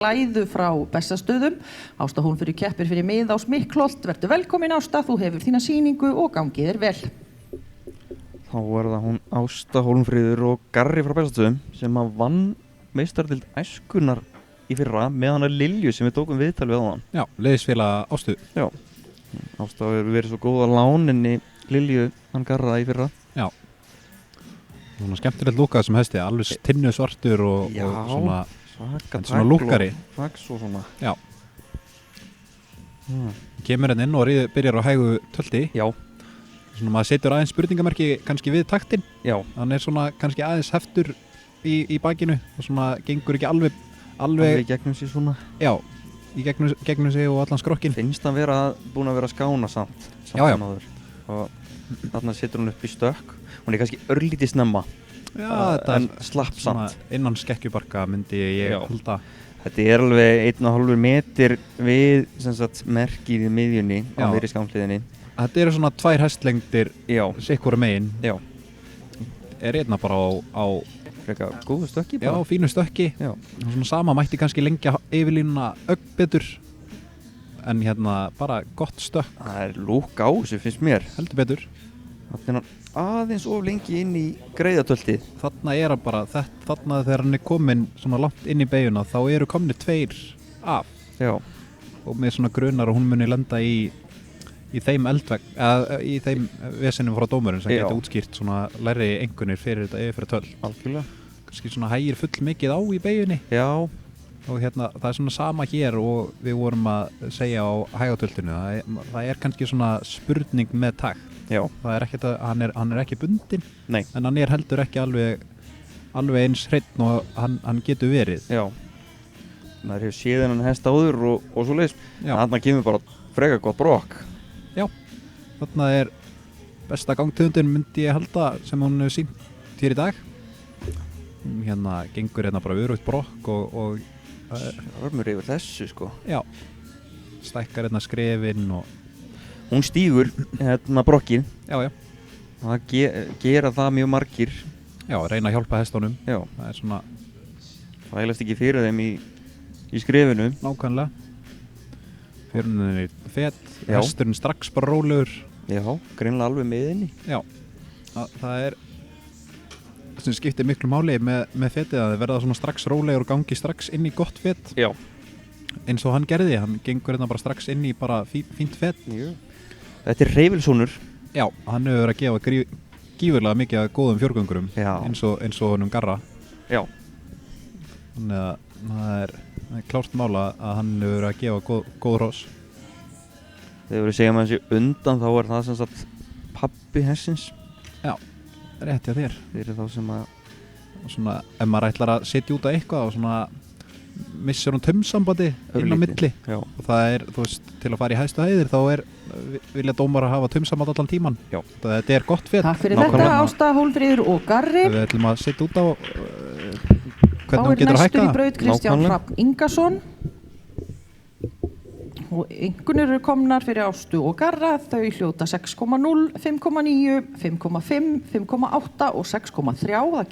Glæðu frá Bessastöðum. Ásta Hólmfríður keppir fyrir Miðás Miklholt. Vertu velkomin Ásta, þú hefur þína sýningu og gangið vel. Þá það hún Ásta Hólmfríður og Garri frá Bessastöðum sem að vann meistardeild æskunnar í fyrra með hana Lilju sem við tókum viðtal við á hann. Já, liðsfélag Ástu. Já, Ásta hefur verið svo góð að láninni Lilju hann Garra í fyrra. Já. Svona skemmtilegt lúkað sem hesti, alveg tinnu svartur og svona svona lúkkari. Fax og svona. Já. Kemur inn og byrjar á hægu tölti. Já. Svona maður setur aðeins spurningamerki kannski við taktinn. Já. Hann svona kannski aðeins heftur í bakinu og svona gengur ekki alveg í gegnum sig svona. Já, í gegnum sig og allan skrokkinn. Finnst hann búin að vera skána samt já. Og þarna setur hún upp í stökk. Hún kannski örlítið snemma. Já, en slapp samt. Innan skekkjubarka myndi ég halda. Þetta alveg 1,5 meter við merkið í miðjunni á miðri skamliðinni. Þetta eru svona 2 hestlengdir sikkur megin. Já. Einna bara á frekar góðu stökki bara. Já, fínu stökki. Já. Svona sama mætti kannski lengja yfirlínuna betur. En bara gott stökk. Það lúk á þessu finnst mér. Heldur betur. Þannig aðeins of lengi inn í greiðatöltið. Þarna hann bara, þarna þegar hann kominn svona langt inn í beyguna þá eru komnir 2 af. Já. Og með svona grunar og hún muni lenda í þeim í þeim vesinum frá dómurinn sem getur útskýrt svona læri einkunnir fyrir þetta yfir 12. Algjörlega. Kannski svona hægir full mikið á í beygunni. Já. Og það svona sama hér og við vorum að segja á hægatöltinu. Það kannski svona spurning með takt. Já. Það ekkert að hann ekki bundinn. Nei. En hann heldur ekki alveg eins hreinn og hann getur verið. Já. Maður hefur séð hennan hest áður og svoleiðis. Þarna kemur bara frekar gott brokk. Já. Þarna besta gangtegundin myndi ég halda sem hún hefur sýnt hér í dag. Gengur bara örugt brokk og örmur yfir þessu sko. Já. Stækkar skrefin og hún stígur brokkið. Já. Það gera það mjög margir. Já, reyna að hjálpa hestunum. Já. Það svona fælast ekki fyrir þeim í skrefinu. Nákvæmlega. Fyrir henni fett, hesturinn strax bara rólegur. Já, greinilega alveg með henni. Já. Það sem skiptir miklu máli með fettið að þið verða svona strax rólegur og gangi strax inn í gott fett. Já. Eins og hann gerði, hann gengur bara strax inn í bara fínt fett. Já. Þetta Hreyfilssonur. Já, hann hefur verið að gefa gífurlega mikið af góðum fjórgöngurum eins og honum Garra. Já. Þannig að það klárt mála að hann hefur verið að gefa góð hrós. Þegar við segjum að þessi undan þá það sem sagt pabbi hestsins. Já, rétt hjá þér. Þeir eru þá sem að svona, ef maður ætlar að setja út á eitthvað og svona missur hún tömsambandi inn á milli. Já. Og það þú veist, til að fara í hæstu hæðir þá vilja dómar að hafa tömsamband allan tíman. Já. Þetta gott fett. Takk fyrir þetta Ásta Hólmfríður og Garri. Við ætlum að setja út á hvernig hún getur að hækka. Þá næstur í braut Kristján Hrafn Ingason. Og einkunnir eru komnar fyrir Ástu og Garra. Þau hljóta 6,0, 5,9, 5,5, 5,8 og 6,3. Það